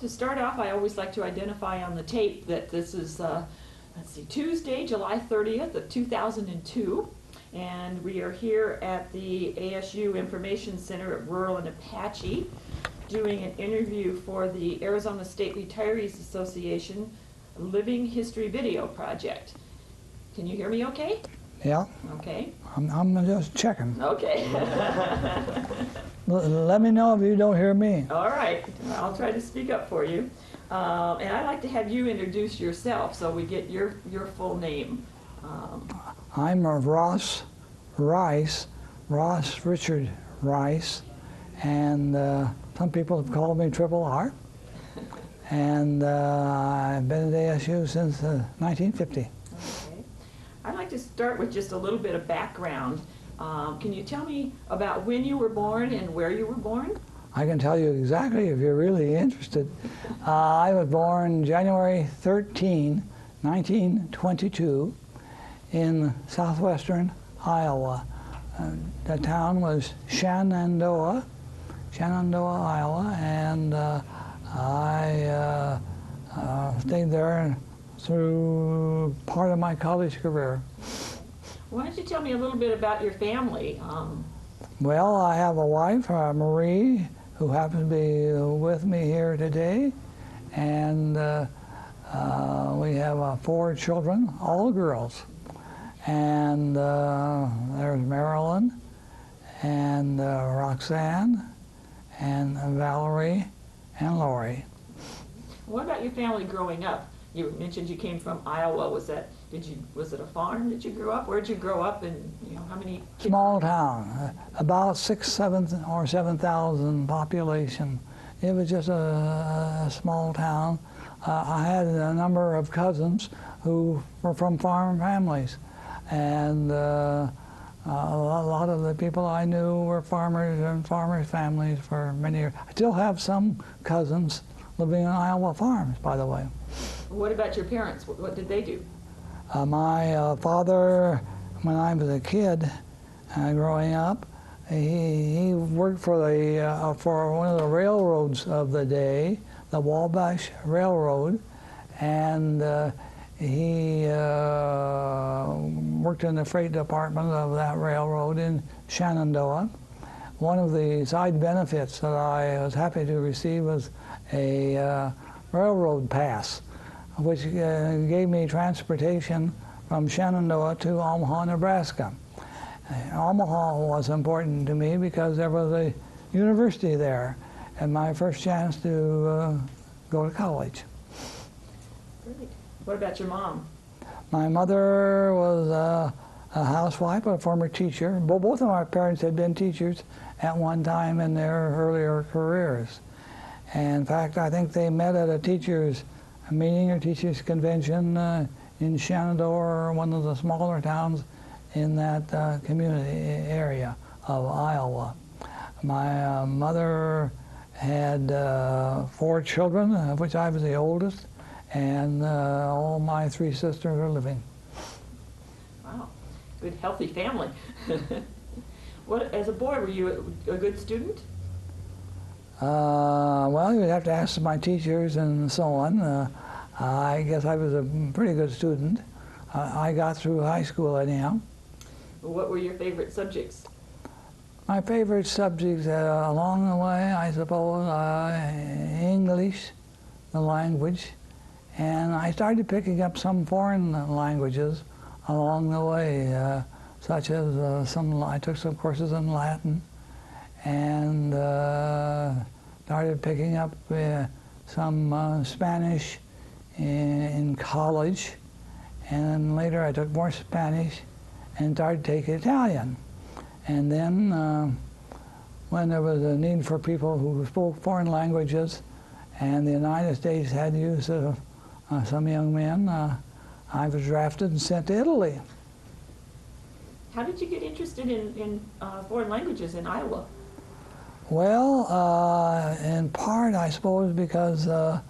to start off, I always like to identify on the tape that this is, let's see, Tuesday, July 30th of 2002. And we are here at the ASU Information Center at Rural and Apache doing an interview for the Arizona State Retirees Association Living History Video Project. Can you hear me okay? Yeah. Okay. I'm just checking. Okay. Let me know if you don't hear me. All right. I'll try to speak up for you. And I'd like to have you introduce yourself so we get your full name. I'm Ross Rice, Ross Richard Rice, and some people have called me Triple R. And I've been at ASU since 1950. Okay. I'd like to start with just a little bit of background. Can you tell me about when you were born and where you were born? I can tell you exactly if you're really interested. I was born January 13, 1922 in southwestern Iowa. The town was Shenandoah, Iowa, and I stayed there through part of my college career. Why don't you tell me a little bit about your family? Well, I have a wife, Marie, who happens to be with me here today, and we have 4 children, all girls. And there's Marilyn, and Roxanne, and Valerie, and Lori. What about your family growing up? You mentioned you came from Iowa. Was it a farm that you grew up? Where'd you grow up, and how many kids? Small town, about 6,000 or 7,000 population. It was just a small town. I had a number of cousins who were from farm families, and a lot of the people I knew were farmers and farmers' families for many years. I still have some cousins living on Iowa farms, by the way. What about your parents? What did they do? My father, when I was a kid, growing up, he worked for one of the railroads of the day, the Wabash Railroad, and he worked in the freight department of that railroad in Shenandoah. One of the side benefits that I was happy to receive was a railroad pass, which gave me transportation from Shenandoah to Omaha, Nebraska. Omaha was important to me because there was a university there, and my first chance to go to college. Great. What about your mom? My mother was a housewife, a former teacher. Both of my parents had been teachers at one time in their earlier careers. And in fact, I think they met at a teachers' meeting or teachers' convention in Shenandoah, or one of the smaller towns in that community area of Iowa. My mother had 4 children, of which I was the oldest, and all my 3 sisters are living. Wow, good, healthy family. As a boy, were you a good student? Well, you'd have to ask my teachers and so on. I guess I was a pretty good student. I got through high school anyhow. What were your favorite subjects? My favorite subjects along the way, I suppose, English, the language, and I started picking up some foreign languages along the way, such as I took some courses in Latin, and started picking up some Spanish in college, and then later I took more Spanish and started taking Italian. And then when there was a need for people who spoke foreign languages, and the United States had use of some young men, I was drafted and sent to Italy. How did you get interested in foreign languages in Iowa? Well, in part, I suppose, because I'm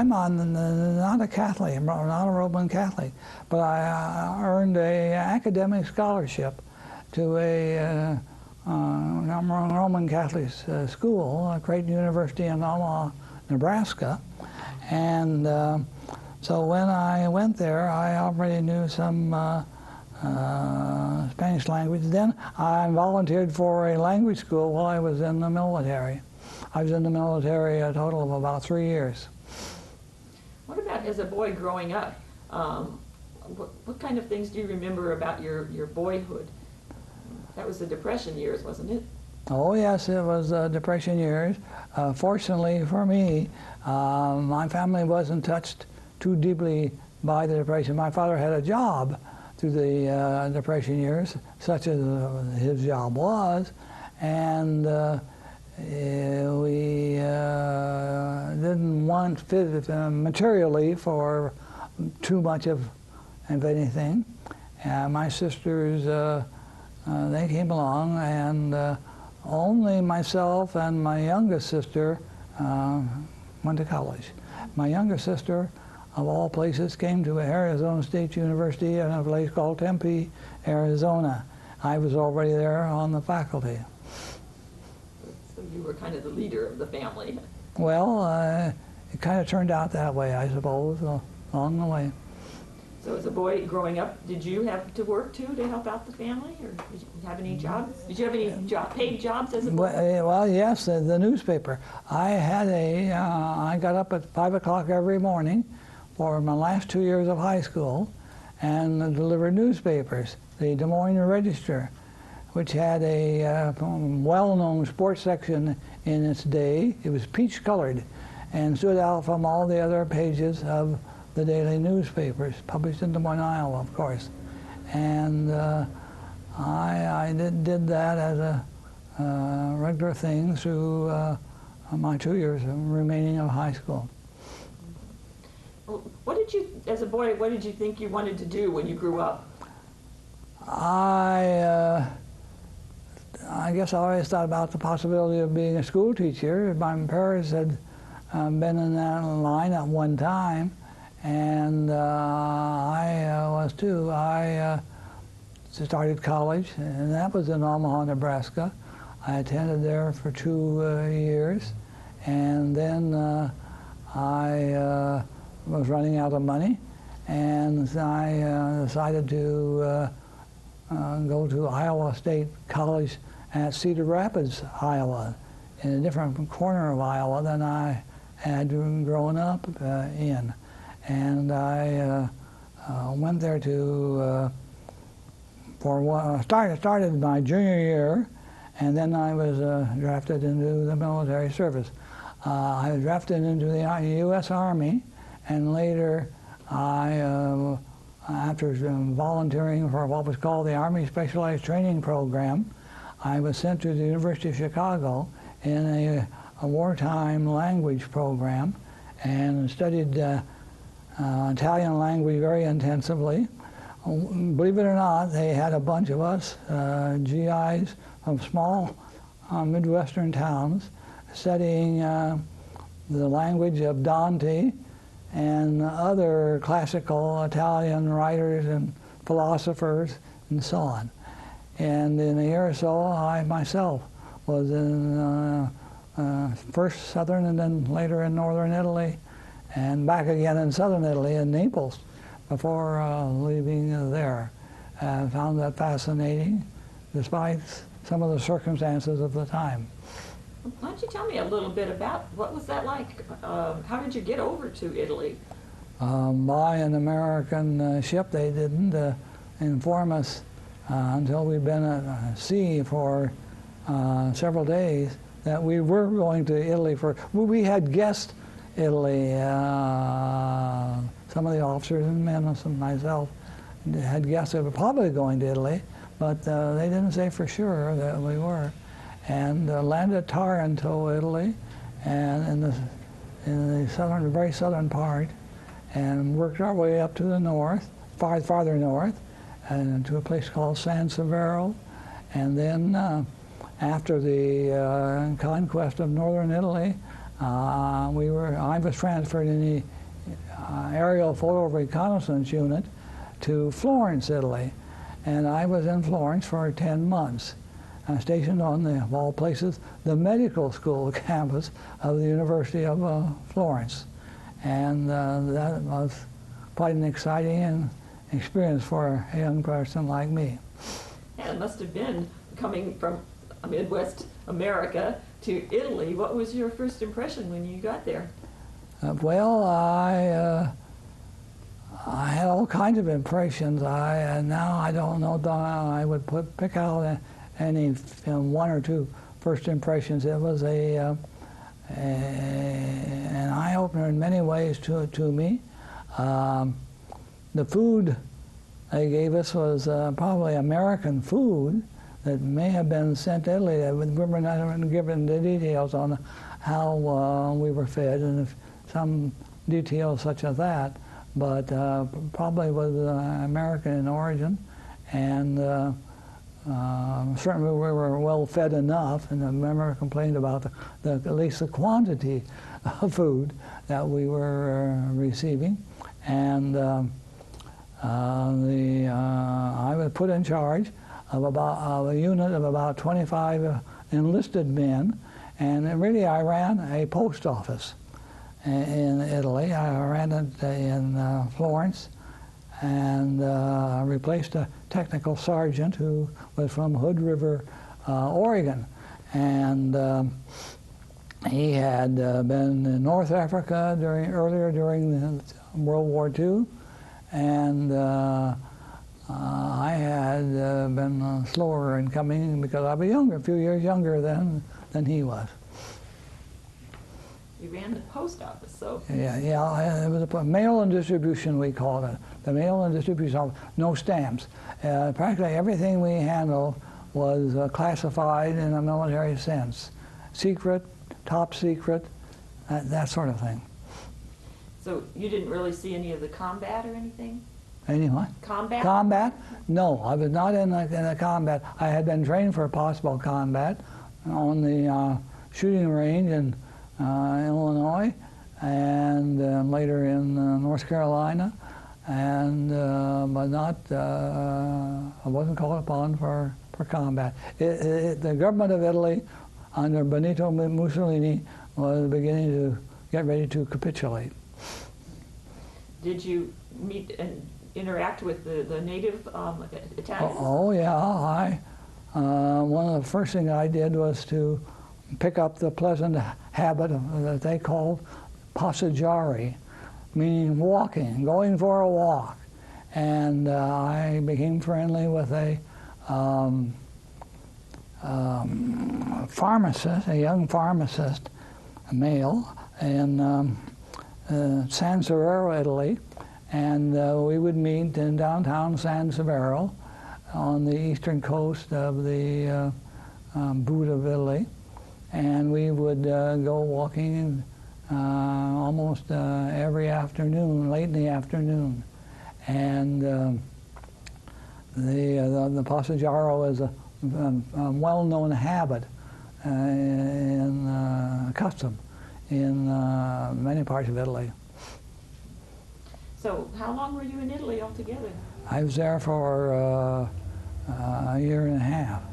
not a Catholic, I'm not a Roman Catholic, but I earned an academic scholarship to a Roman Catholic school, Creighton University in Omaha, Nebraska. And so when I went there, I already knew some Spanish language. Then I volunteered for a language school while I was in the military. I was in the military a total of about 3 years. What about as a boy growing up? What kind of things do you remember about your boyhood? That was the Depression years, wasn't it? Oh yes, it was Depression years. Fortunately for me, my family wasn't touched too deeply by the Depression. My father had a job through the Depression years, such as his job was, and we didn't want fit materially for too much of anything. My sisters, they came along, and only myself and my youngest sister went to college. My youngest sister, of all places, came to Arizona State University in a place called Tempe, Arizona. I was already there on the faculty. So you were kind of the leader of the family. Well, it kind of turned out that way, I suppose, along the way. So as a boy growing up, did you have to work too to help out the family, or did you have any jobs? Did you have any paid jobs as a boy? Well, yes, the newspaper. I had I got up at 5 o'clock every morning for my last 2 years of high school and delivered newspapers. The Des Moines Register, which had a well-known sports section in its day. It was peach-colored and stood out from all the other pages of the daily newspapers, published in Des Moines, Iowa, of course. And I did that as a regular thing through my 2 years remaining of high school. Well, what did you, as a boy, what did you think you wanted to do when you grew up? I guess I always thought about the possibility of being a school teacher. My parents had been in that line at one time, and I was too. I started college, and that was in Omaha, Nebraska. I attended there for 2 years, and then I was running out of money, and I decided to go to Iowa State College at Cedar Rapids, Iowa, in a different corner of Iowa than I had grown up in. And I went there to started my junior year, and then I was drafted into the military service. I was drafted into the U.S. Army, and later I, after volunteering for what was called the Army Specialized Training Program, I was sent to the University of Chicago in a wartime language program and studied Italian language very intensively. Believe it or not, they had a bunch of us, GIs from small Midwestern towns, studying the language of Dante and other classical Italian writers and philosophers and so on. And in a year or so, I myself was in first southern and then later in northern Italy, and back again in southern Italy in Naples before leaving there. I found that fascinating despite some of the circumstances of the time. Why don't you tell me a little bit about what was that like? How did you get over to Italy? By an American ship. They didn't inform us until we'd been at sea for several days that we were going to Italy for. We had guessed Italy. Some of the officers and men, and myself, had guessed we were probably going to Italy, but they didn't say for sure that we were. And landed at Taranto, Italy, and in the southern, very southern part, and worked our way up to the north, farther north, and to a place called San Severo. And then after the conquest of northern Italy, I was transferred in the aerial photo reconnaissance unit to Florence, Italy. And I was in Florence for 10 months. stationed on the, of all places, the medical school campus of the University of Florence. And that was quite an exciting experience for a young person like me. And it must have been coming from Midwest America to Italy. What was your first impression when you got there? Well, I had all kinds of impressions. Now I don't know that I would pick out any one or two first impressions. It was an eye-opener in many ways to me. The food they gave us was probably American food that may have been sent to Italy. We were not given the details on how we were fed and some details such as that, but probably was American in origin, and certainly we were well fed enough, and I remember complained about at least the quantity of food that we were receiving, and I was put in charge of a unit of about 25 enlisted men, and really I ran a post office in Italy. I ran it in Florence, and replaced a technical sergeant who was from Hood River, Oregon, and he had been in North Africa earlier during World War II, and I had been slower in coming because I was younger, a few years younger than he was. You ran the post office, so... Yeah, it was a mail and distribution, we called it. The mail and distribution office, no stamps. Practically everything we handled was classified in a military sense. Secret, top secret, that sort of thing. So you didn't really see any of the combat or anything? Any what? Combat? Combat? No, I was not in the combat. I had been trained for possible combat on the shooting range in Illinois, and later in North Carolina, and but not. I wasn't called upon for combat. The government of Italy, under Benito Mussolini, was beginning to get ready to capitulate. Did you meet and interact with the native Italians? Oh yeah, one of the first things I did was to pick up the pleasant habit that they called passeggiare, meaning walking, going for a walk. And I became friendly with a pharmacist, a young pharmacist, a male, in San Severo, Italy. And we would meet in downtown San Severo on the eastern coast of the boot of Italy. And we would go walking almost every afternoon, late in the afternoon. And the passeggiare is a well-known habit and custom in many parts of Italy. So how long were you in Italy altogether? I was there for a year and a half,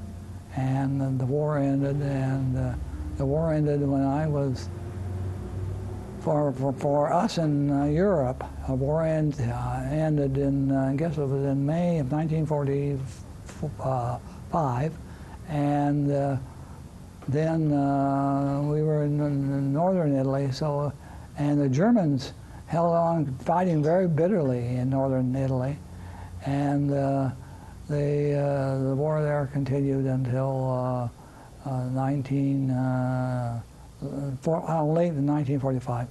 and then the war ended, and the war ended when I was, for us in Europe, the war ended in, I guess it was in May of 1945, and then we were in northern Italy, so, and the Germans held on fighting very bitterly in northern Italy, and the war there continued until late in 1945.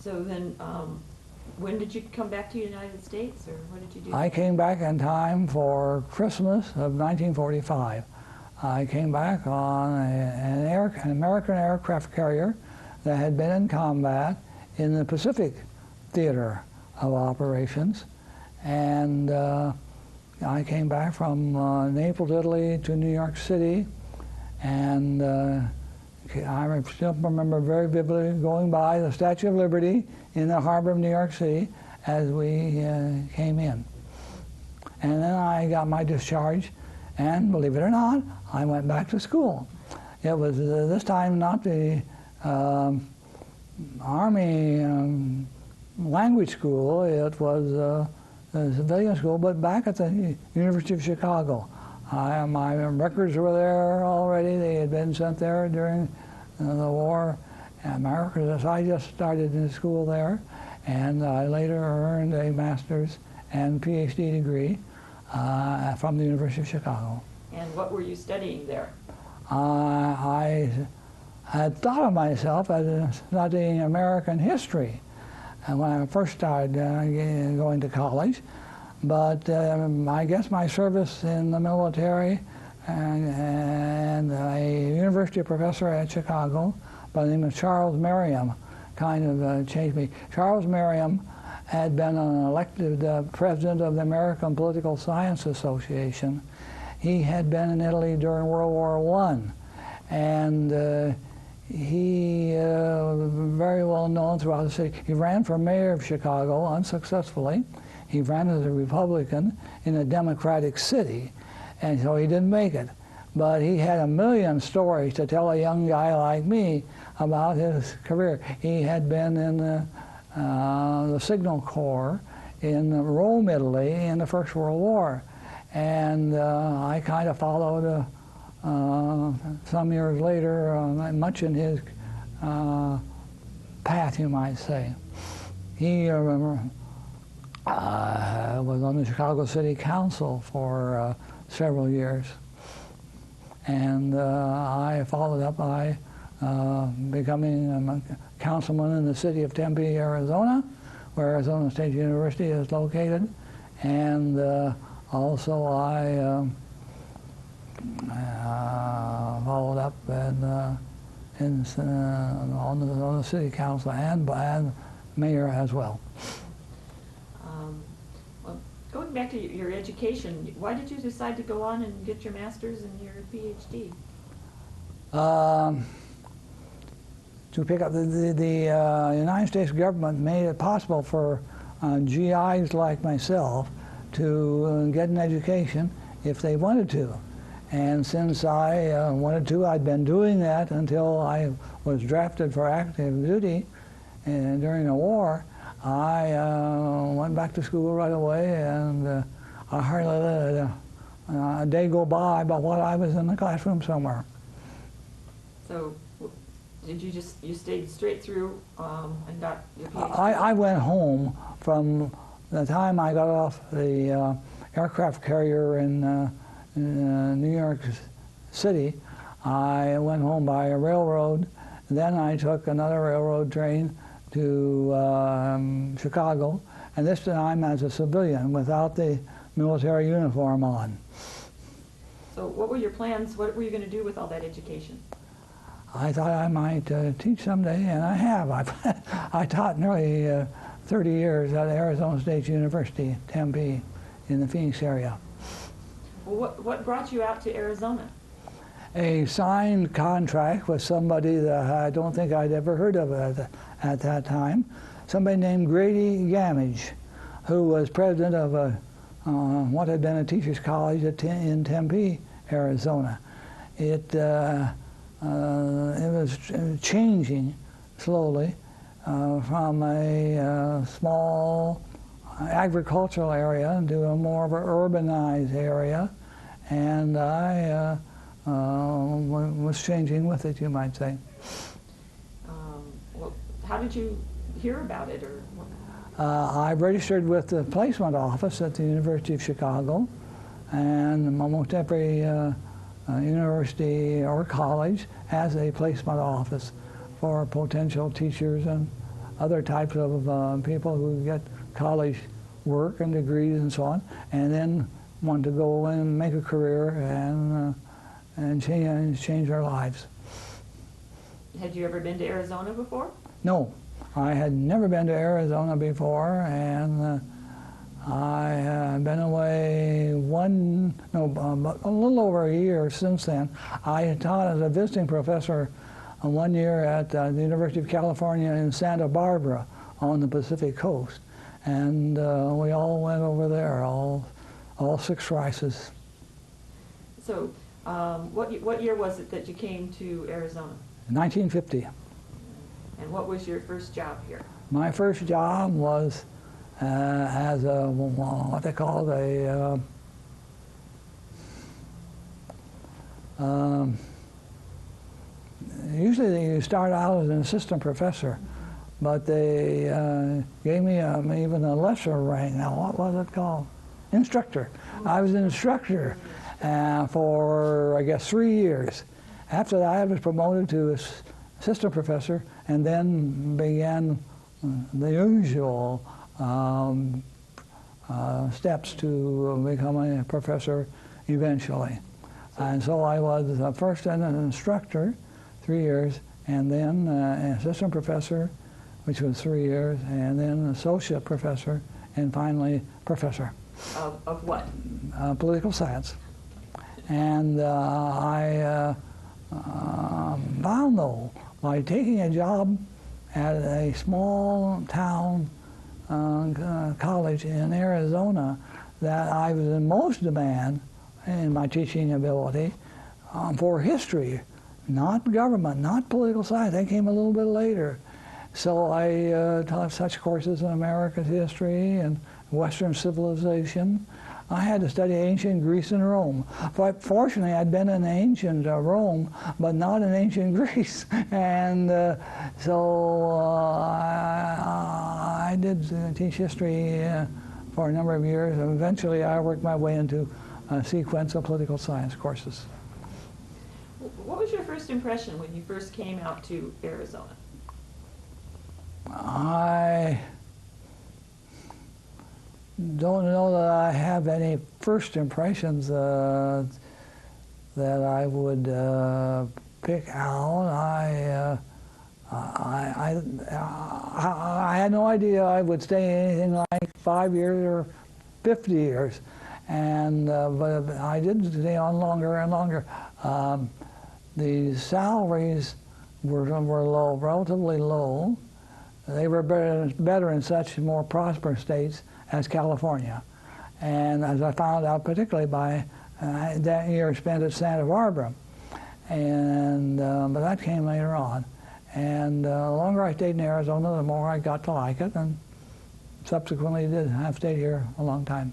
So then, when did you come back to the United States, or what did you do? I came back in time for Christmas of 1945. I came back on an American aircraft carrier that had been in combat in the Pacific theater of operations, and I came back from Naples, Italy to New York City, and I still remember very vividly going by the Statue of Liberty in the harbor of New York City as we came in. And then I got my discharge And believe it or not, I went back to school. It was this time not the Army language school, it was a civilian school, but back at the University of Chicago. My records were there already. They had been sent there during the war. And my records, I just started in school there, and I later earned a master's and PhD degree from the University of Chicago. And what were you studying there? I had thought of myself as studying American history when I first started going to college, but I guess my service in the military and a university professor at Chicago by the name of Charles Merriam kind of changed me. Charles Merriam had been an elected president of the American Political Science Association. He had been in Italy during World War I, and he very well known throughout the city. He ran for mayor of Chicago unsuccessfully. He ran as a Republican in a Democratic city, and so he didn't make it. But he had a million stories to tell a young guy like me about his career. He had been in the Signal Corps in Rome, Italy, in the First World War. And I kind of followed some years later, much in his path, you might say. He was on the Chicago City Council for several years. And I followed up by becoming a councilman in the city of Tempe, Arizona, where Arizona State University is located. And also I followed up on the city council and mayor as well. Well, going back to your education, why did you decide to go on and get your master's and your PhD? To pick up the United States government made it possible for GIs like myself to get an education if they wanted to. And since I wanted to, I'd been doing that until I was drafted for active duty during the war. I went back to school right away, and I hardly let a day go by but while I was in the classroom somewhere. So did you stayed straight through and got your PhD? I went home from the time I got off the aircraft carrier in New York City. I went home by a railroad. Then I took another railroad train to Chicago, and this time as a civilian without the military uniform on. So what were your plans? What were you going to do with all that education? I thought I might teach someday, and I have. I taught nearly 30 years at Arizona State University, Tempe, in the Phoenix area. Well, what brought you out to Arizona? A signed contract with somebody that I don't think I'd ever heard of at that time, somebody named Grady Gamage, who was president of what had been a teacher's college in Tempe, Arizona. It was changing slowly from a small agricultural area into a more of an urbanized area, and I was changing with it, you might say. Well, how did you hear about it, or? I registered with the placement office at the University of Chicago, and almost every university or college has a placement office for potential teachers and other types of people who get college work and degrees and so on, and then want to go and make a career and change their lives. Had you ever been to Arizona before? No, I had never been to Arizona before, and I had been away a little over a year since then. I had taught as a visiting professor 1 year at the University of California in Santa Barbara on the Pacific Coast, and we all went over there, all 6 races. So what year was it that you came to Arizona? 1950. And what was your first job here? My first job was as a, what they called a, usually you start out as an assistant professor, but they gave me even a lesser rank. Now, what was it called? Instructor. I was an instructor for, I guess, 3 years. After that, I was promoted to assistant professor, and then began the usual steps to become a professor eventually. And so I was first an instructor, 3 years, and then an assistant professor, which was 3 years, and then associate professor, and finally professor. Of what? Political science. And I found, though, by taking a job at a small town college in Arizona, that I was in most demand in my teaching ability for history, not government, not political science. That came a little bit later. So I taught such courses in American history and Western civilization. I had to study ancient Greece and Rome. But fortunately, I'd been in ancient Rome, but not in ancient Greece. And so I did teach history for a number of years. And eventually, I worked my way into a sequence of political science courses. What was your first impression when you first came out to Arizona? I don't know that I have any first impressions that I would pick out. I had no idea I would stay anything like 5 years or 50 years, and but I did stay on longer and longer. The salaries were low, relatively low. They were better in such more prosperous states as California. And as I found out particularly by that year spent at Santa Barbara. And, but that came later on. And the longer I stayed in Arizona, the more I got to like it, and subsequently have stayed here a long time.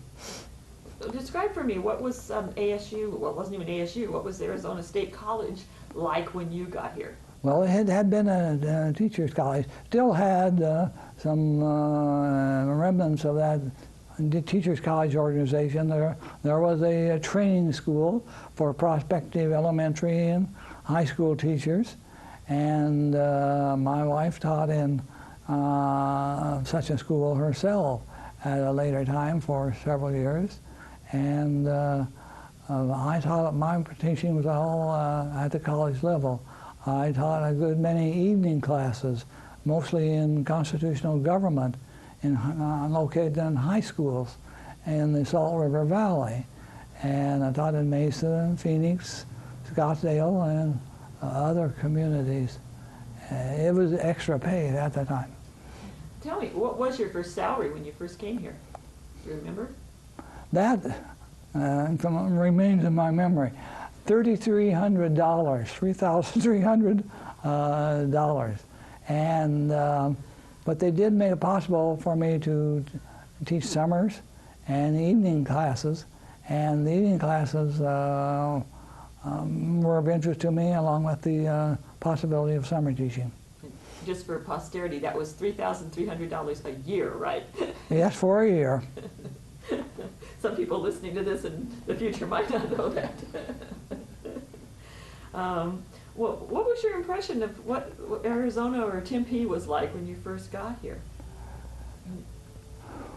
Describe for me, what was ASU, well, it wasn't even ASU, what was Arizona State College like when you got here? Well, it had been a teacher's college. Still had some remnants of that teacher's college organization. There was a training school for prospective elementary and high school teachers. And my wife taught in such a school herself at a later time for several years. And I taught, my teaching was all at the college level. I taught a good many evening classes, mostly in constitutional government, located in high schools in the Salt River Valley. And I taught in Mesa, Phoenix, Scottsdale, and other communities. It was extra pay at the time. Tell me, what was your first salary when you first came here? Do you remember? That remains in my memory. $3,300, $3,300. And, but they did make it possible for me to teach summers and evening classes. And the evening classes were of interest to me, along with the possibility of summer teaching. Just for posterity, that was $3,300 a year, right? Yes, for a year. Some people listening to this in the future might not know that. Well, what was your impression of what Arizona or Tempe was like when you first got here?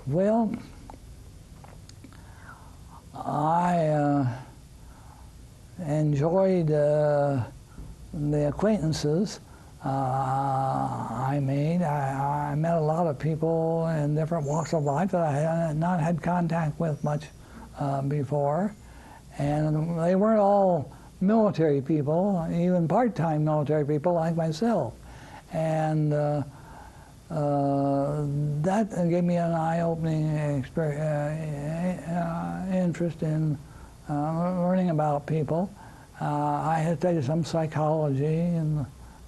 Well, I enjoyed the acquaintances I made. I met a lot of people in different walks of life that I had not had contact with much before. And they weren't all military people, even part-time military people like myself. And that gave me an eye-opening interest in learning about people. I had studied some psychology and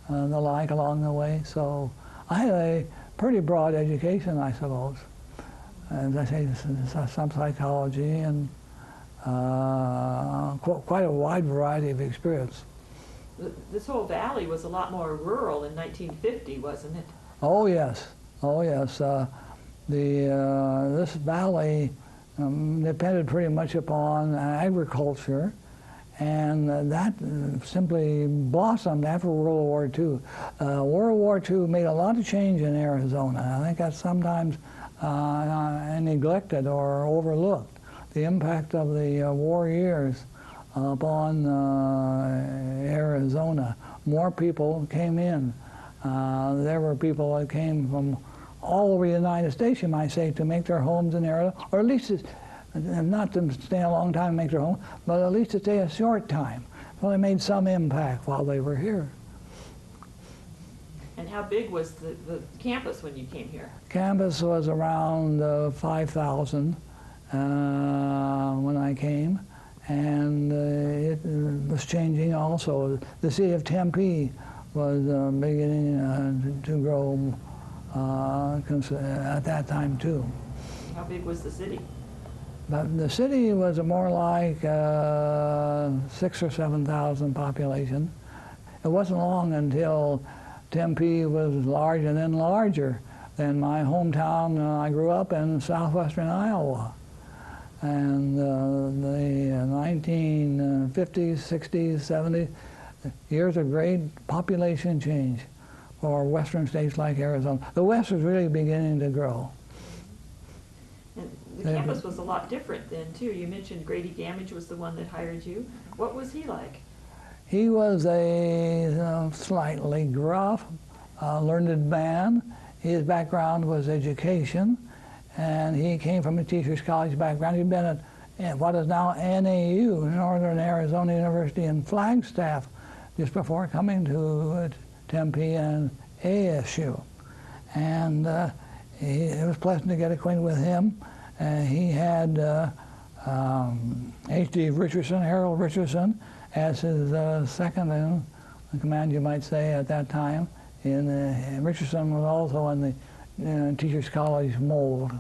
the like along the way, so I had a pretty broad education, I suppose. As I say, some psychology and quite a wide variety of experience. This whole valley was a lot more rural in 1950, wasn't it? Oh yes, oh yes. This valley depended pretty much upon agriculture, and that simply blossomed after World War II. World War II made a lot of change in Arizona. I think that's sometimes neglected or overlooked. The impact of the war years upon Arizona. More people came in. There were people that came from all over the United States, you might say, to make their homes in Arizona, or at least not to stay a long time and make their home, but at least to stay a short time. Well, they made some impact while they were here. And how big was the campus when you came here? Campus was around 5,000 when I came, and it was changing also. The city of Tempe was beginning to grow at that time too. How big was the city? But the city was more like 6,000 or 7,000 population. It wasn't long until Tempe was larger and then larger than my hometown I grew up in, southwestern Iowa. And the 1950s, 60s, 70s, years of great population change for western states like Arizona. The West was really beginning to grow. And the campus was a lot different then, too. You mentioned Grady Gamage was the one that hired you. What was he like? He was a slightly gruff, learned man. His background was education, and he came from a teacher's college background. He'd been at what is now NAU, Northern Arizona University in Flagstaff, just before coming to Tempe and ASU. And it was pleasant to get acquainted with him. He had H.D. Richardson, Harold Richardson, as his second in command, you might say, at that time. And Richardson was also in the Teachers College mold.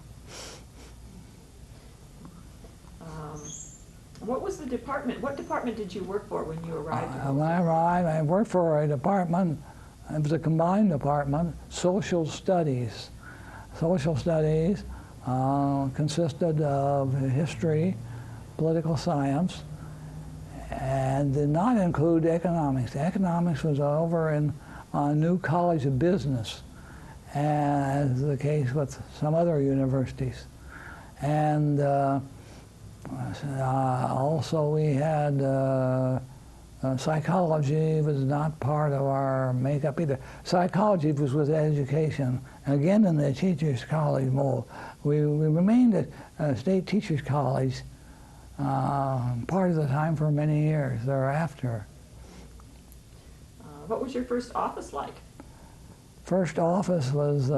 What was the department? What department did you work for when you arrived? When I arrived, I worked for a department. It was a combined department, social studies. Social studies consisted of history, political science, and did not include economics. Economics was over in New College of Business, as the case with some other universities. And also we had psychology was not part of our makeup either. Psychology was with education, again in the Teachers College mold. We remained at State Teachers College part of the time for many years thereafter. What was your first office like? First office was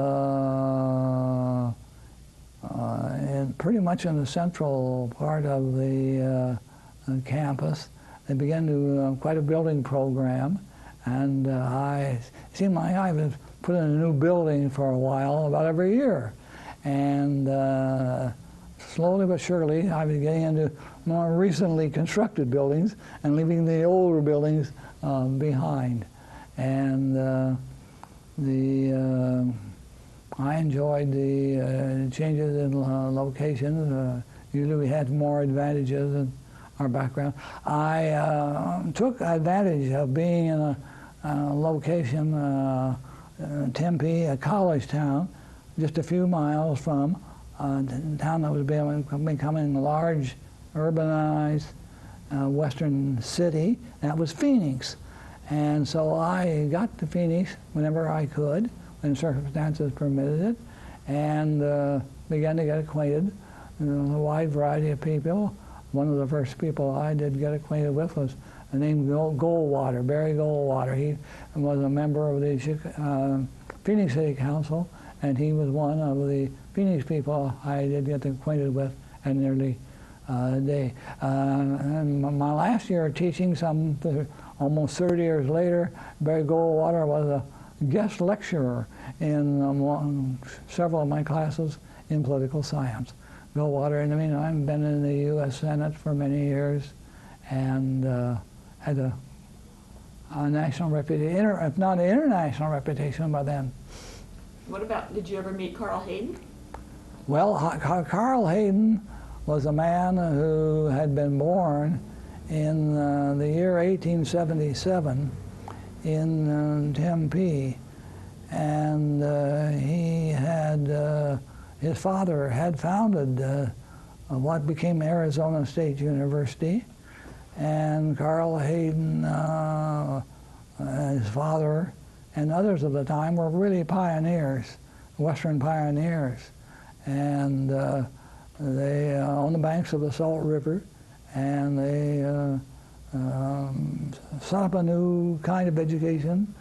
pretty much in the central part of the campus. They began to quite a building program, and it seemed like I was put in a new building for a while, about every year. And slowly but surely, I was getting into more recently constructed buildings and leaving the older buildings behind. And I enjoyed the changes in locations. Usually we had more advantages in our background. I took advantage of being in a location, Tempe, a college town, just a few miles from a town that was becoming a large, urbanized western city. That was Phoenix. And so I got to Phoenix whenever I could, when circumstances permitted it, and began to get acquainted with a wide variety of people. One of the first people I did get acquainted with was named Goldwater, Barry Goldwater. He was a member of the Phoenix City Council, and he was one of the Phoenix people I did get acquainted with and nearly day. And my last year of teaching, almost 30 years later, Barry Goldwater was a guest lecturer in several of my classes in political science. Goldwater, in the meantime, I've been in the U.S. Senate for many years and had a national reputation, if not an international reputation by then. What about, did you ever meet Carl Hayden? Well, Carl Hayden was a man who had been born in the year 1877 in Tempe, and he had, his father had founded what became Arizona State University, and Carl Hayden, his father, and others of the time were really pioneers, Western pioneers, and they on the banks of the Salt River, and they set up a new kind of education,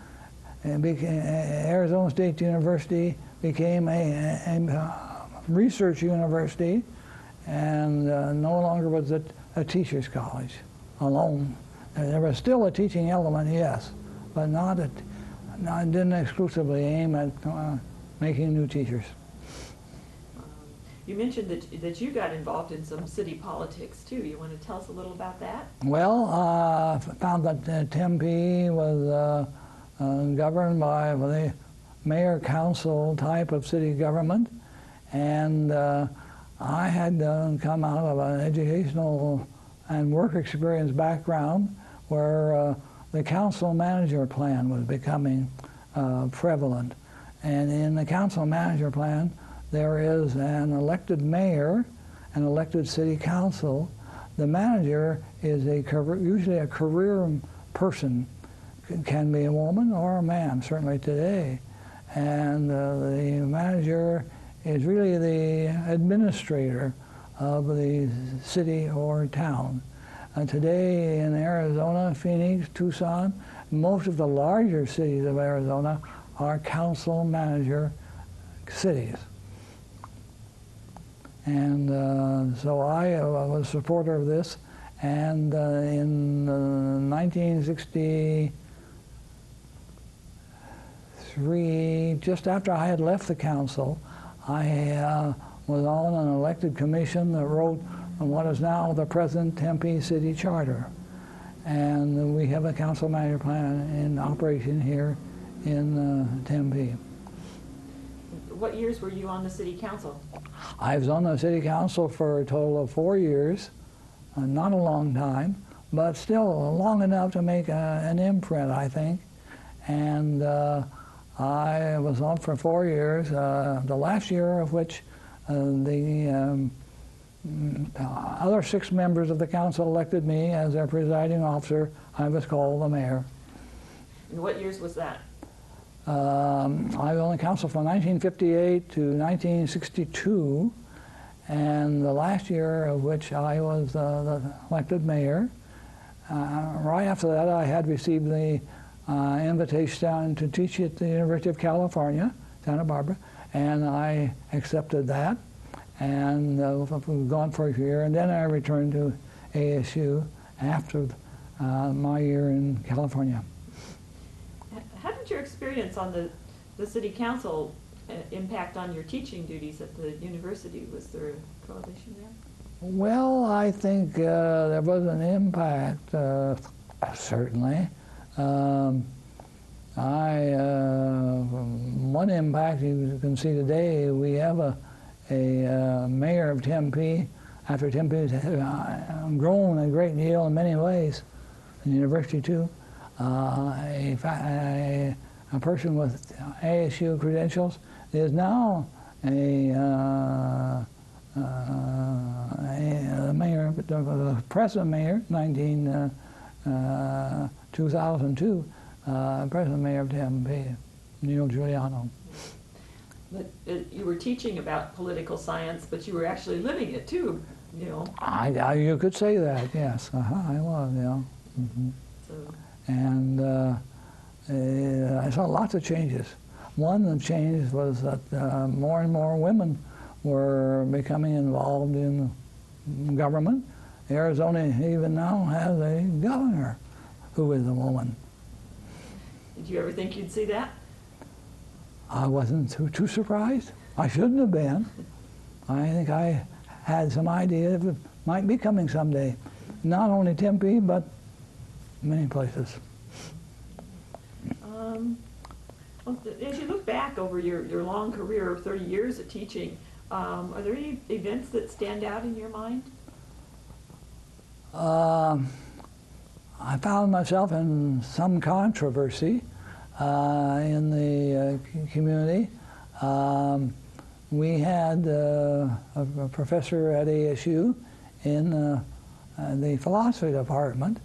and Arizona State University became a research university, and no longer was it a teacher's college alone. There was still a teaching element, yes, but didn't exclusively aim at making new teachers. You mentioned that you got involved in some city politics too. You want to tell us a little about that? Well, found that Tempe was governed by the mayor-council type of city government, and I had come out of an educational and work experience background where the council manager plan was becoming prevalent. And in the council manager plan, there is an elected mayor, an elected city council. The manager is usually a career person, can be a woman or a man, certainly today. And the manager is really the administrator of the city or town. Today in Arizona, Phoenix, Tucson, most of the larger cities of Arizona are council manager cities. And so I was a supporter of this, and in 1963, just after I had left the council, I was on an elected commission that wrote what is now the present Tempe City Charter. And we have a council manager plan in operation here in Tempe. What years were you on the city council? I was on the city council for a total of 4 years, not a long time, but still long enough to make an imprint, I think. And I was on for 4 years, the last year of which the other 6 members of the council elected me as their presiding officer. I was called the mayor. And what years was that? I was on the council from 1958 to 1962, and the last year of which I was the elected mayor. Right after that, I had received the invitation to teach at the University of California, Santa Barbara, and I accepted that, and gone for a year, and then I returned to ASU after my year in California. How did your experience on the city council impact on your teaching duties at the university? Was there a correlation there? Well, I think there was an impact, certainly. One impact you can see today, we have a mayor of Tempe, after Tempe has grown a great deal in many ways, the university too. A person with ASU credentials is now a mayor, the present mayor, 2002, present mayor of Tempe, Neil Giuliano. But you were teaching about political science, but you were actually living it too, you know. You could say that, yes. I was, yeah. Mm-hmm. So. And I saw lots of changes. One of the changes was that more and more women were becoming involved in government. Arizona even now has a governor who is a woman. Did you ever think you'd see that? I wasn't too surprised. I shouldn't have been. I think I had some idea of it might be coming someday. Not only Tempe, but many places. Well, as you look back over your long career of 30 years of teaching, are there any events that stand out in your mind? I found myself in some controversy in the community. We had a professor at ASU in the philosophy department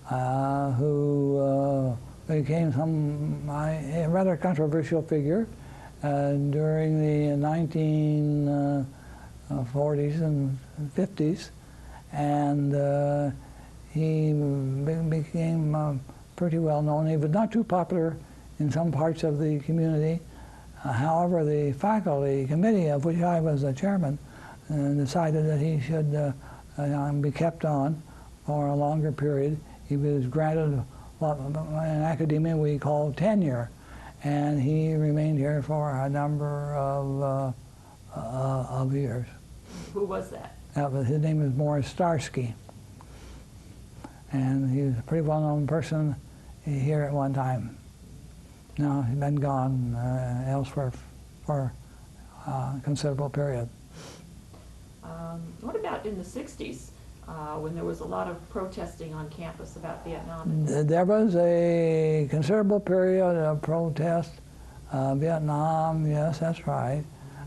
who became a rather controversial figure during the 1940s and 50s, and he became pretty well known. He was not too popular in some parts of the community. However, the faculty committee, of which I was the chairman, decided that he should be kept on for a longer period. He was granted what in academia we call tenure, and he remained here for a number of years. Who was that? His name was Morris Starsky, and he was a pretty well-known person here at one time. Now he's been gone elsewhere for a considerable period. What about in the 60s, when there was a lot of protesting on campus about Vietnam? There was a considerable period of protest. Vietnam, yes, that's right.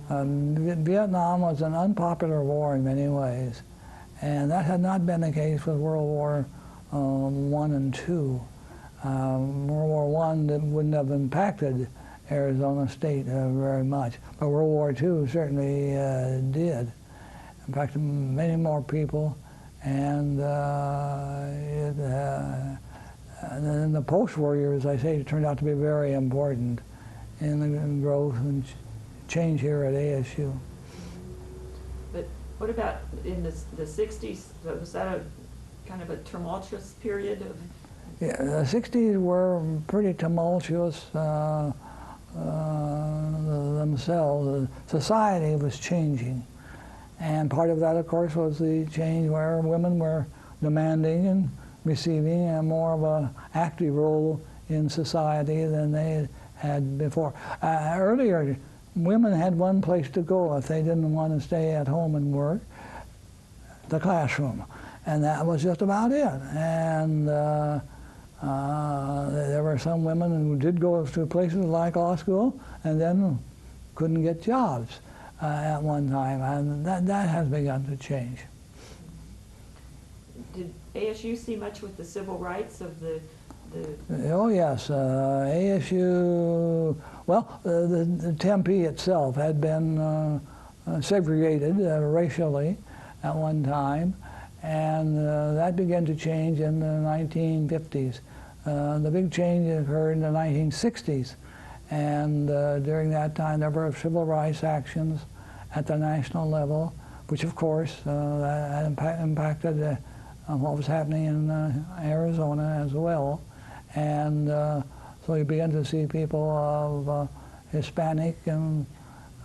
Vietnam was an unpopular war in many ways, and that had not been the case with World War I and II. World War I wouldn't have impacted Arizona State very much, but World War II certainly did. Impacted many more people, and then the post-war years, I say, turned out to be very important in the growth and change here at ASU. But what about in the 60s? Was that a kind of a tumultuous period of? Yeah, the 60s were pretty tumultuous themselves. Society was changing. And part of that, of course, was the change where women were demanding and receiving a more of an active role in society than they had before. Earlier, women had one place to go if they didn't want to stay at home and work, the classroom. And that was just about it. And there were some women who did go to places like law school and then couldn't get jobs at one time, and that has begun to change. Did ASU see much with the civil rights of the Oh yes, ASU, well, the Tempe itself had been segregated racially at one time, and that began to change in the 1950s. The big change occurred in the 1960s, and during that time there were civil rights actions at the national level, which of course that impacted what was happening in Arizona as well. And so you begin to see people of Hispanic and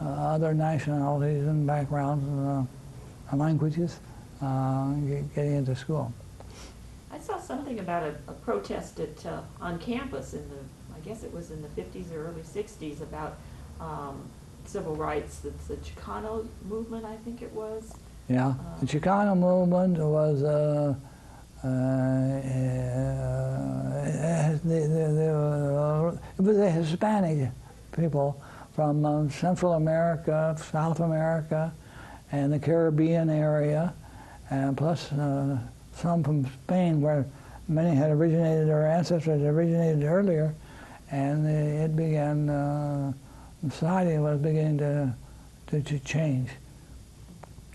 other nationalities and backgrounds and languages getting into school. I saw something about a protest on campus in I guess it was in the 50s or early 60s about civil rights. It's the Chicano movement, I think it was. Yeah, the Chicano movement was it was the Hispanic people from Central America, South America, and the Caribbean area, and plus some from Spain, where many had originated, their ancestors had originated earlier, and it began, society was beginning to change.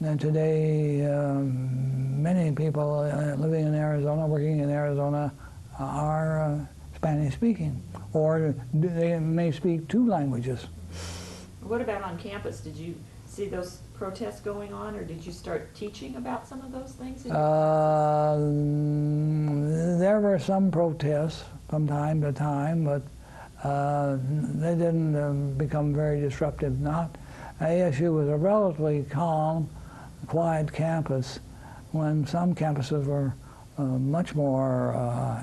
And today, many people living in Arizona, working in Arizona, are Spanish-speaking, or they may speak two languages. What about on campus? Did you see those protests going on, or did you start teaching about some of those things? There were some protests from time to time, but they didn't become very disruptive. ASU was a relatively calm, quiet campus when some campuses were much more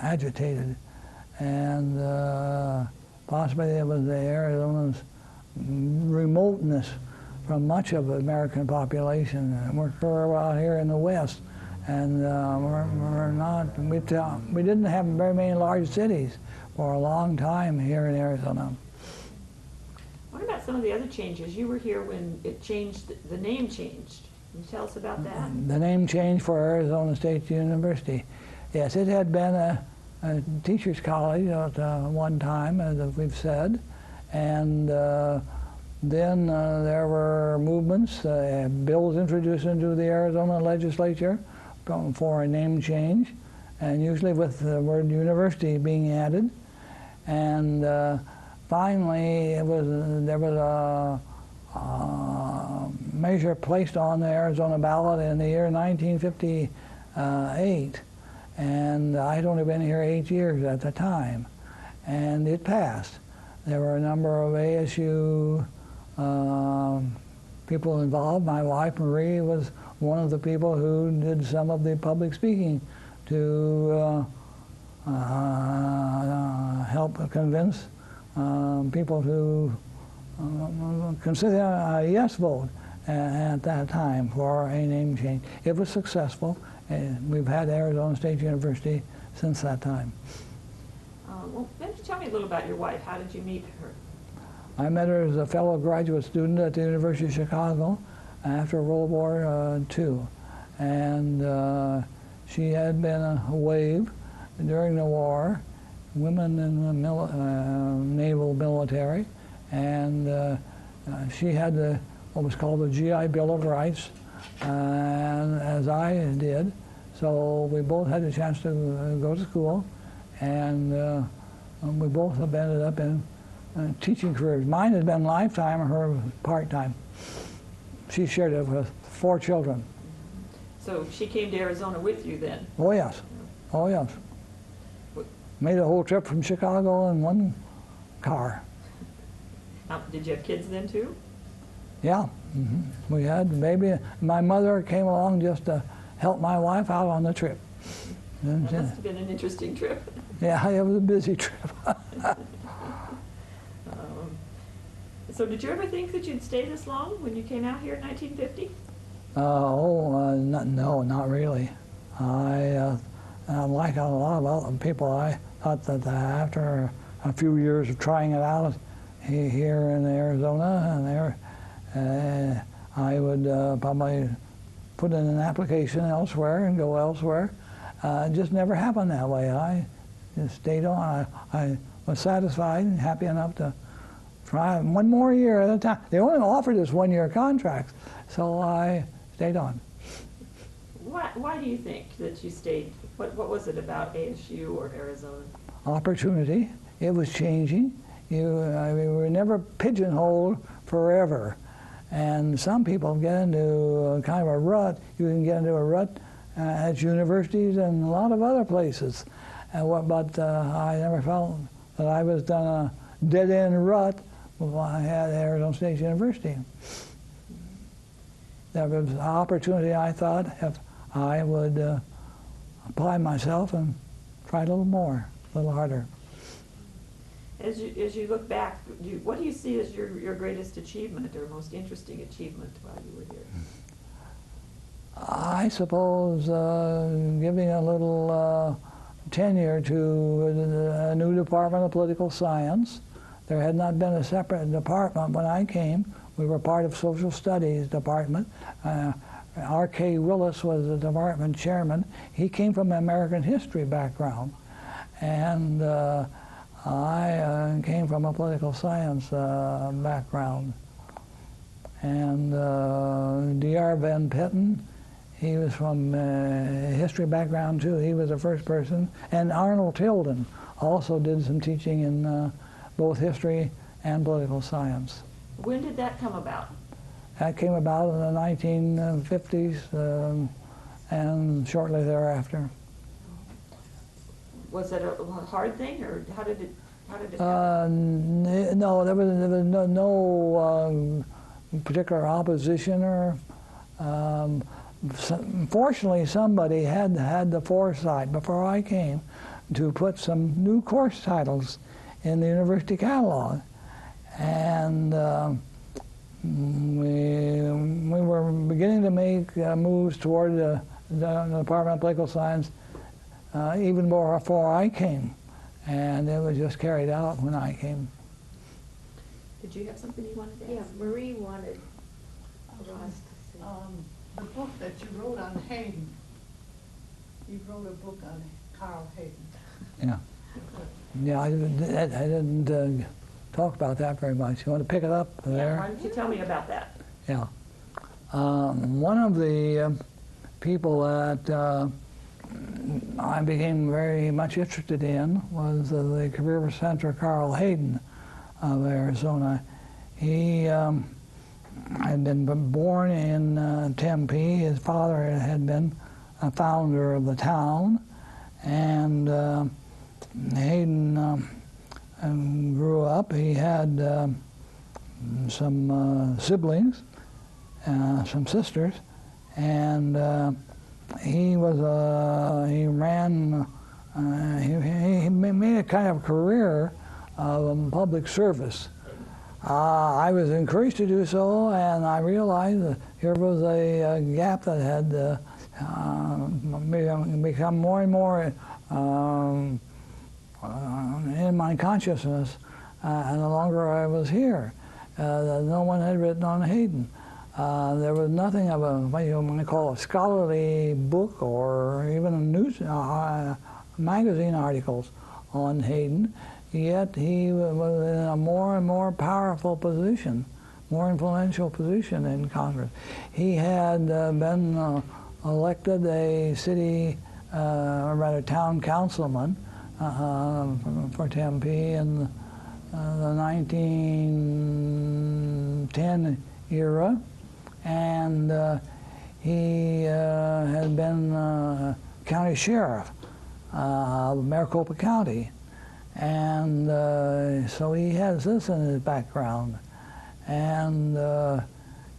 agitated. And possibly it was Arizona's remoteness from much of the American population. We're out here in the West, and we didn't have very many large cities for a long time here in Arizona. What about some of the other changes? You were here when it changed, the name changed. Can you tell us about that? The name change for Arizona State University. Yes, it had been a teacher's college at one time, as we've said, and then there were movements, bills introduced into the Arizona legislature for a name change, and usually with the word university being added. And finally, there was a measure placed on the Arizona ballot in the year 1958, and I'd only been here 8 years at the time, and it passed. There were a number of ASU people involved. My wife, Marie, was one of the people who did some of the public speaking to help convince people to consider a yes vote at that time for a name change. It was successful, and we've had Arizona State University since that time. Well, why don't you tell me a little about your wife? How did you meet her? I met her as a fellow graduate student at the University of Chicago after World War II. And she had been a wave during the war, women in the naval military, and she had what was called the GI Bill of Rights, and as I did. So we both had a chance to go to school, and we both have ended up in teaching careers. Mine has been lifetime, her part-time. She shared it with 4 children. So she came to Arizona with you then? Oh yes, oh yes. Made a whole trip from Chicago in one car. Did you have kids then too? Yeah, we had a baby. My mother came along just to help my wife out on the trip. That must have been an interesting trip. Yeah, it was a busy trip. So did you ever think that you'd stay this long when you came out here in 1950? No, not really. Like a lot of other people, I thought that after a few years of trying it out here in Arizona, and I would probably put in an application elsewhere and go elsewhere. It just never happened that way. I just stayed on. I was satisfied and happy enough to try one more year at a time. They only offered us 1-year contracts, so I stayed on. Why do you think that you stayed? What was it about ASU or Arizona? Opportunity. It was changing. We were never pigeonholed forever. And some people get into kind of a rut. You can get into a rut at universities and a lot of other places. But I never felt that I was done a dead-end rut when I had Arizona State University. There was an opportunity, I thought, if I would apply myself and try a little more, a little harder. As you look back, what do you see as your greatest achievement or most interesting achievement while you were here? I suppose giving a little tenure to a new Department of Political Science. There had not been a separate department when I came. We were part of Social Studies Department. R.K. Willis was the department chairman. He came from an American history background. And I came from a political science background. And D.R. Van Petten, he was from a history background too. He was the first person. And Arnold Tilden also did some teaching in both history and political science. When did that come about? That came about in the 1950s and shortly thereafter. Was it a hard thing, or how did it happen? No, there was no particular opposition, or fortunately somebody had the foresight before I came to put some new course titles in the university catalog, and we were beginning to make moves toward the Department of Political Science even more before I came, and it was just carried out when I came. Did you have something you wanted to ask? Yeah, Marie wanted Ross to say. The book that you wrote on Hayden, you wrote a book on Carl Hayden. Yeah. Yeah, I didn't talk about that very much. You want to pick it up there? Yeah, why don't you tell me about that? Yeah. One of the people that I became very much interested in was the career center Carl Hayden of Arizona. He had been born in Tempe. His father had been a founder of the town, and Hayden grew up. He had some siblings, some sisters, and he made a kind of career of public service. I was encouraged to do so, and I realized that here was a gap that had become more and more in my consciousness, and the longer I was here. No one had written on Hayden. There was nothing of a, what you might call a scholarly book or even a news magazine articles on Hayden, yet he was in a more and more powerful position, more influential position in Congress. He had been elected a city, or rather town councilman for Tempe in the 1910 era, and he had been county sheriff of Maricopa County, and so he has this in his background. And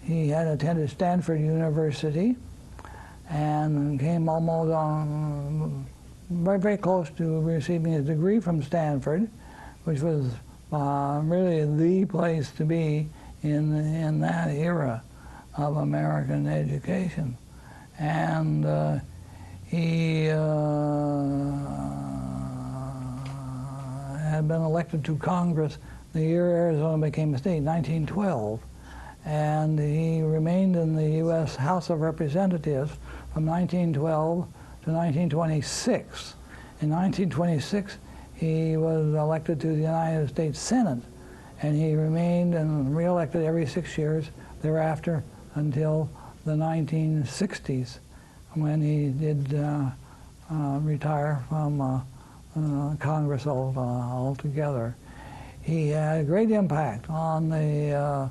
he had attended Stanford University and came almost on very, very close to receiving his degree from Stanford, which was really the place to be in that era of American education. And he had been elected to Congress the year Arizona became a state, 1912. And he remained in the U.S. House of Representatives from 1912 to 1926. In 1926, he was elected to the United States Senate, and he remained and re-elected every 6 years thereafter until the 1960s, when he did retire from Congress altogether. He had a great impact on the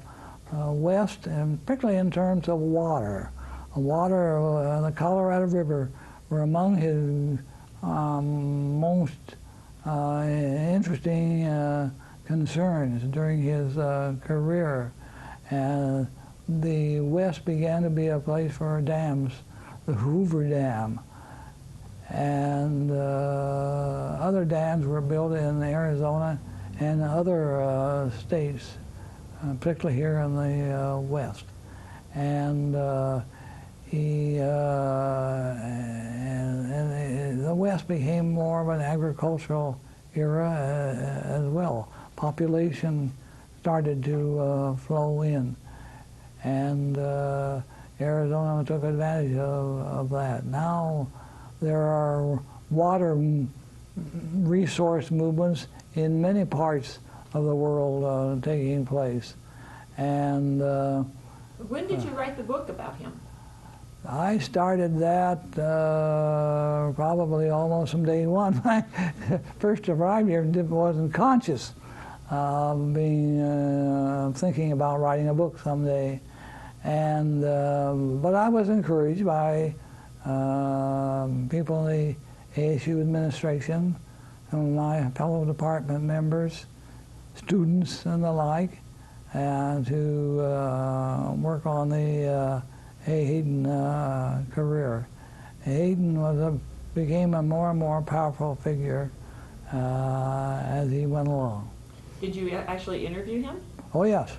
West, and particularly in terms of water. Water, the Colorado River, were among his most interesting concerns during his career. The West began to be a place for dams, the Hoover Dam, and other dams were built in Arizona and other states, particularly here in the West. And the West became more of an agricultural era as well. Population started to flow in, and Arizona took advantage of that. Now there are water resource movements in many parts of the world taking place. And when did you write the book about him? I started that probably almost from day one. When I first arrived here, wasn't conscious of being thinking about writing a book someday. And but I was encouraged by people in the ASU administration, some of my fellow department members, students and the like, to work on the Hayden career. Hayden became a more and more powerful figure as he went along. Did you actually interview him? Oh yes,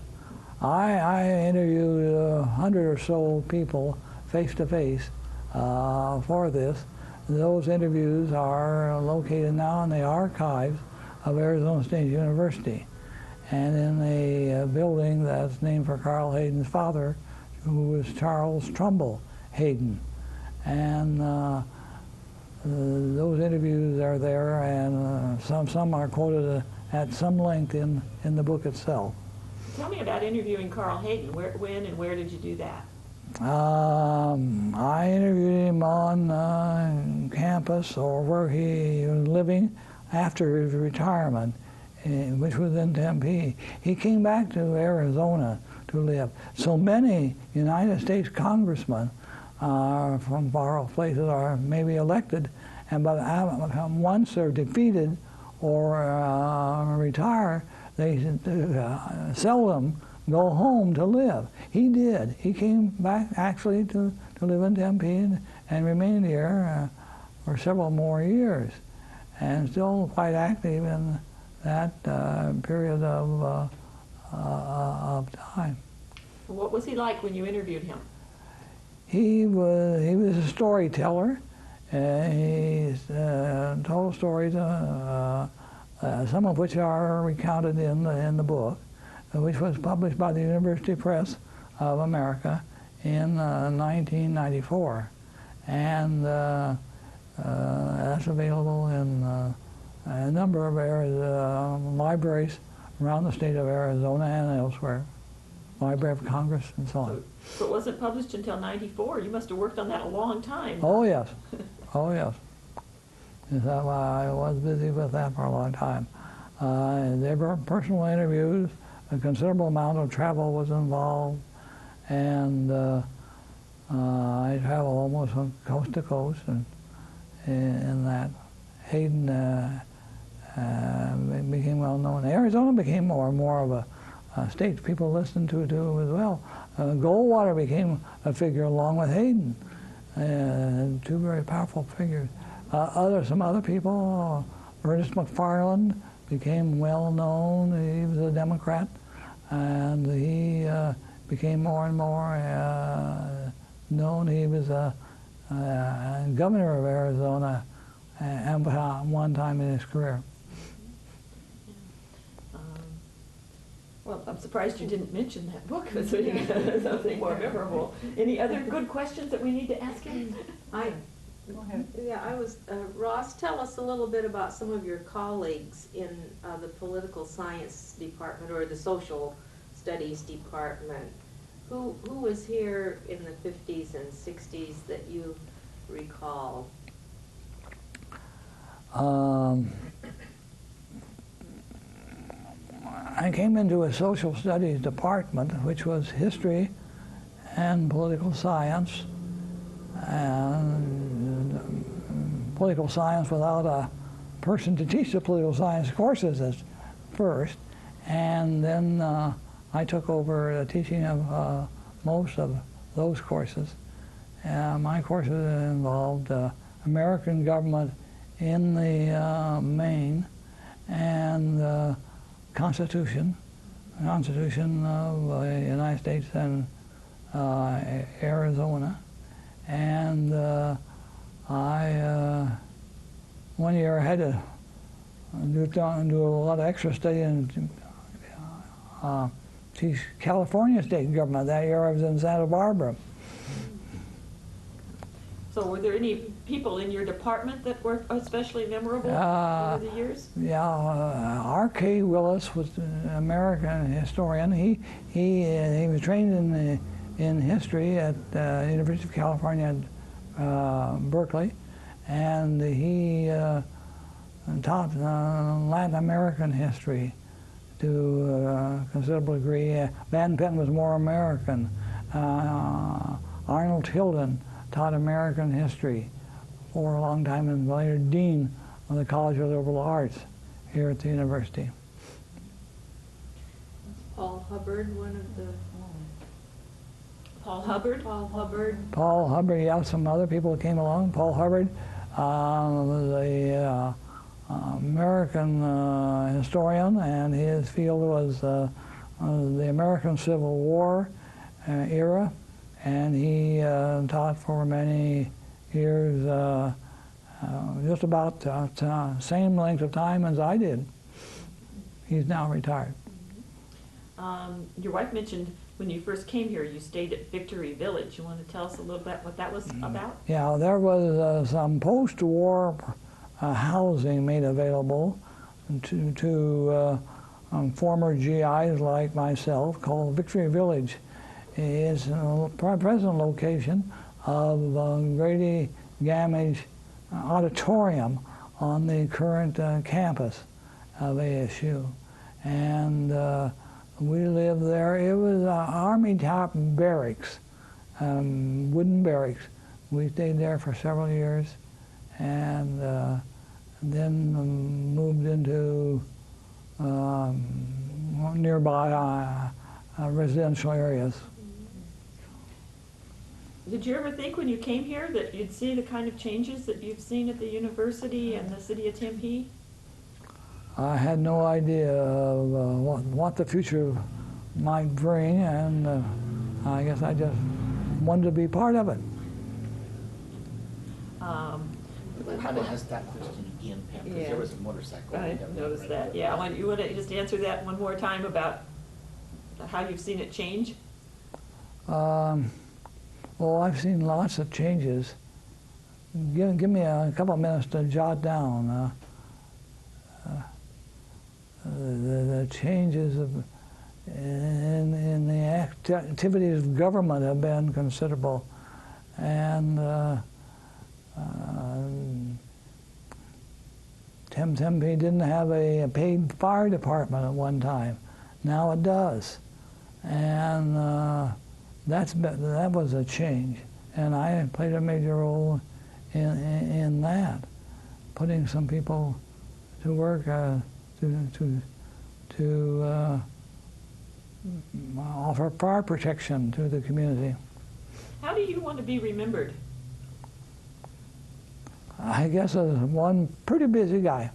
I interviewed 100 or so people face to face for this. Those interviews are located now in the archives of Arizona State University, and in a building that's named for Carl Hayden's father, who was Charles Trumbull Hayden. And those interviews are there, and some are quoted at some length in the book itself. Tell me about interviewing Carl Hayden. When and where did you do that? I interviewed him on campus, or where he was living after his retirement, which was in Tempe. He came back to Arizona to live. So many United States congressmen from far off places are maybe elected, and once they're defeated or retire, they seldom go home to live. He did. He came back actually to live in Tempe and remained here for several more years, and still quite active in that period of time. What was he like when you interviewed him? He was a storyteller. He told stories, some of which are recounted in the book, which was published by the University Press of America in 1994, and that's available in a number of libraries around the state of Arizona and elsewhere, Library of Congress and so on. So it wasn't published until '94. You must have worked on that a long time. Oh yes, oh yes. So I was busy with that for a long time. There were personal interviews. A considerable amount of travel was involved, and I traveled almost from coast to coast, and in that Hayden became well known. Arizona became more and more of a state people listened to as well. Goldwater became a figure along with Hayden, two very powerful figures. Some other people, Ernest McFarland became well known. He was a Democrat, and he became more and more known. He was a governor of Arizona at one time in his career. Well, I'm surprised you didn't mention that book as something more memorable. Any other good questions that we need to ask him? Go ahead. Ross, tell us a little bit about some of your colleagues in the political science department or the social studies department. Who was here in the 50s and 60s that you recall? I came into a social studies department, which was history and political science, and political science without a person to teach the political science courses at first, and then I took over the teaching of most of those courses. My courses involved American government in the main, and Constitution of the United States and Arizona. And I, one year I had to do a lot of extra study and teach California state government. That year I was in Santa Barbara. So were there any people in your department that were especially memorable over the years? Yeah, R.K. Willis was an American historian. He was trained in history at University of California at Berkeley, and he taught Latin American history to a considerable degree. Van Penn was more American. Arnold Tilden taught American history for a long time and later dean of the College of Liberal Arts here at the university. Paul Hubbard, one of the, Paul Hubbard? Paul Hubbard. Paul Hubbard, yeah, some other people came along. Paul Hubbard was a American historian, and his field was the American Civil War era, and he taught for many years just about the same length of time as I did. He's now retired. Your wife mentioned when you first came here, you stayed at Victory Village. You want to tell us a little bit what that was about? Yeah, there was some post-war housing made available to former GIs like myself, called Victory Village. It's a present location of Grady Gamage Auditorium on the current campus of ASU. And we lived there. It was Army top barracks, wooden barracks. We stayed there for several years, and then moved into nearby residential areas. Did you ever think when you came here that you'd see the kind of changes that you've seen at the university and the city of Tempe? I had no idea of what the future might bring, and I guess I just wanted to be part of it. I want to ask that question again, Pam, because Yeah. there was a motorcycle. I noticed that. Yeah, you want to just answer that one more time about how you've seen it change? Well, I've seen lots of changes. Give me a couple of minutes to jot down. The changes in the activities of government have been considerable, and Tempe didn't have a paid fire department at one time. Now it does, and that was a change, and I played a major role in that, putting some people to work to offer fire protection to the community. How do you want to be remembered? I guess as one pretty busy guy.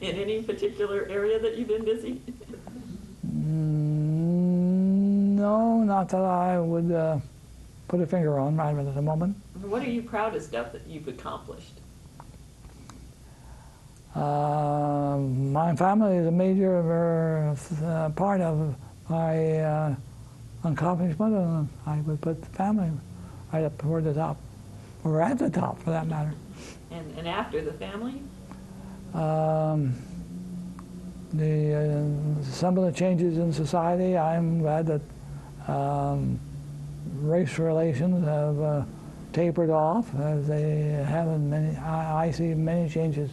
In any particular area that you've been busy? No, not that I would put a finger on right at the moment. What are you proudest of that you've accomplished? My family is a major part of my accomplishment, and I would put the family right up toward the top, or at the top for that matter. And after the family? Some of the changes in society, I'm glad that race relations have tapered off, as they have in many. I see many changes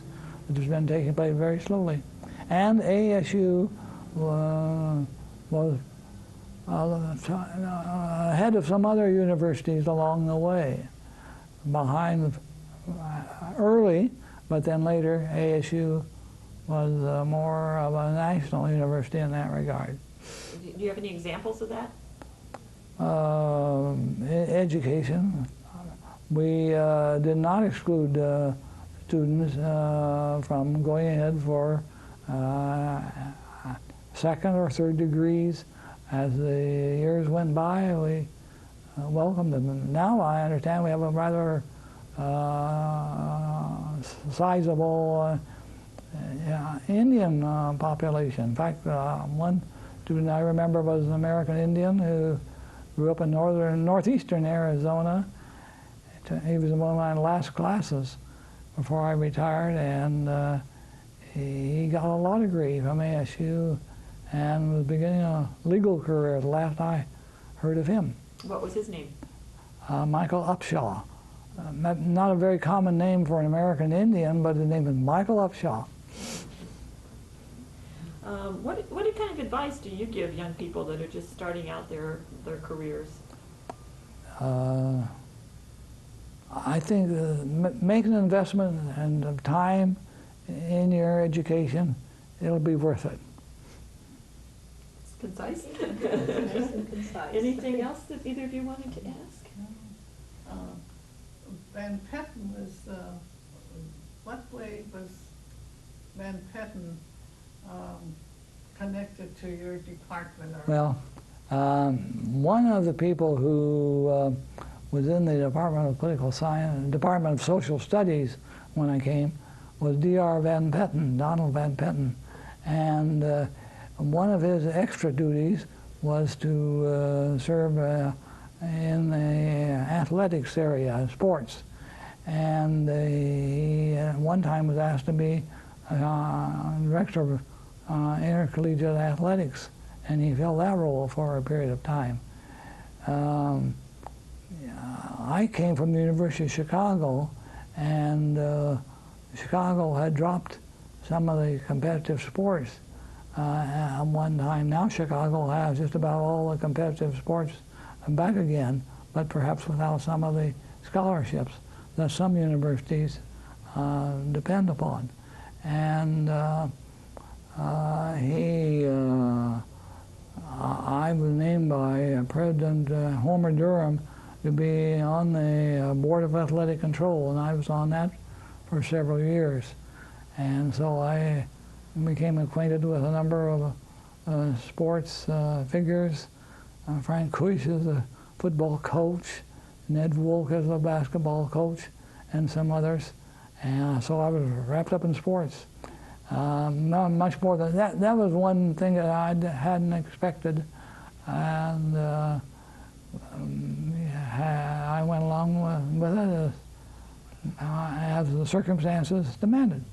that have been taking place very slowly. And ASU was ahead of some other universities along the way, behind early, but then later ASU was more of a national university in that regard. Do you have any examples of that? Education. We did not exclude students from going ahead for second or third degrees. As the years went by, we welcomed them. And now I understand we have a rather sizable Indian population. In fact, one student I remember was an American Indian who grew up in northeastern Arizona. He was in one of my last classes before I retired, and he got a law degree from ASU and was beginning a legal career the last I heard of him. What was his name? Michael Upshaw. Not a very common name for an American Indian, but his name is Michael Upshaw. What kind of advice do you give young people that are just starting out their careers? I think make an investment and of time in your education. It'll be worth it. It's concise. Nice and concise. Anything else that either of you wanted to ask? Van Patten was, what way was Van Patten connected to your department? Well, one of the people who was in the Department of Political Science, Department of Social Studies when I came, was D.R. Van Patten, Donald Van Patten. And one of his extra duties was to serve in the athletics area, sports. And he one time was asked to be director of intercollegiate athletics, and he filled that role for a period of time. I came from the University of Chicago, and Chicago had dropped some of the competitive sports at one time. Now Chicago has just about all the competitive sports back again, but perhaps without some of the scholarships that some universities depend upon. And I was named by President Homer Durham to be on the Board of Athletic Control, and I was on that for several years. And so I became acquainted with a number of sports figures. Frank Kuish is a football coach, Ned Wolk is a basketball coach, and some others. And so I was wrapped up in sports. Not much more than that. That was one thing that I hadn't expected, and I went along with it as the circumstances demanded.